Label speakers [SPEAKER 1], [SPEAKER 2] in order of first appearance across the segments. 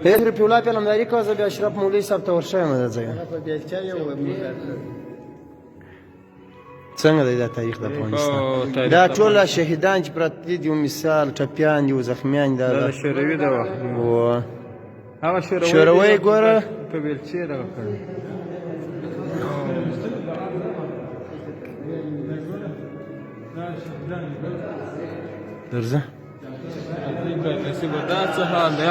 [SPEAKER 1] هغه په ولا په لمداري کوزه بیا اشرف مولوی صاحب ته ورشم د ځای
[SPEAKER 2] په بیلچا یو
[SPEAKER 1] څنګه دی دا تاریخ د افغانستان دا ټول شهیدان چې پراته دي یو مثال ټپیان دي زخمیان دي
[SPEAKER 2] دا شوروي دا
[SPEAKER 1] و
[SPEAKER 2] هغه
[SPEAKER 1] شوروي ګوره
[SPEAKER 2] په بیلچې دا
[SPEAKER 1] درځه
[SPEAKER 2] دا څه حال دی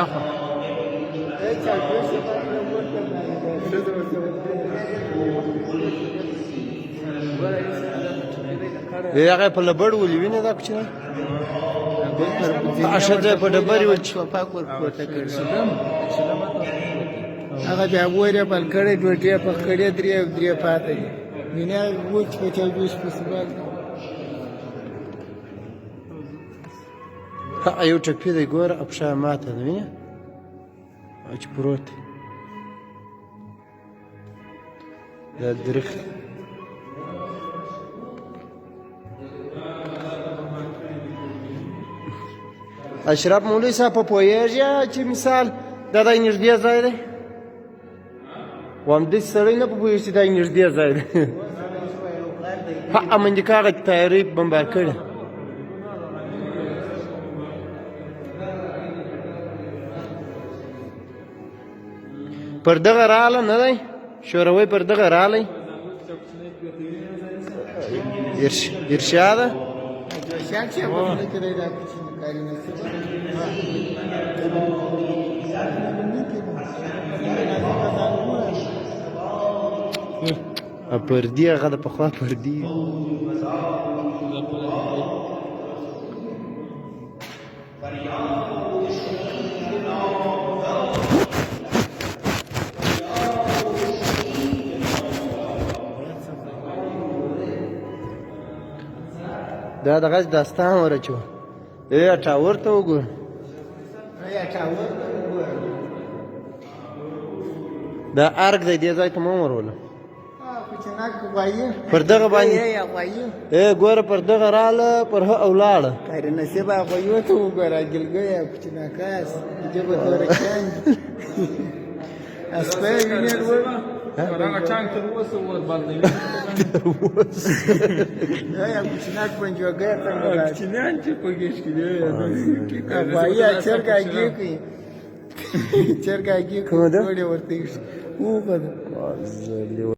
[SPEAKER 1] هغه په لبړ ولې ویني دا کوچنی اشده په ډبرې ول
[SPEAKER 2] پاک ورکوته کړ هغه بیا وره بل کړي ډوټي په کړي درې پاتې ویني وچ په چا جوش په سبال
[SPEAKER 1] یو ټپی دی ګور ابشا ماته دی ویني چې پروت دا درخ اشرف مولوی صاحب په پوهېږي چې مثال دا د نږدې ځای دی و همدې سړی نه په پوهېږي چې دا نږدې ځای دی امریکا هغه تیارې بمبار کړې پر دغه راله نه دی شوروي پر دغه رالی ارشاد پردي هغه د پخوا پردي دا دغه داستان ورچو ټاور ته وګور دا ارګ دی دې ځای ته مو ورول پر دغه باندې ګوره پر دغه راله پر اولاړه
[SPEAKER 2] کار نصیب هغه یو ته وګوره ګلګیا کوچنا کاس جبه تور کان اسپه وینر و هغه چانګ تر اوسه ور باندې یا کوچنا پنځوګه څنګه کوچنا چې پګیش کړي یا چرګاګي کوي چرګاګي کوي ورته وګوره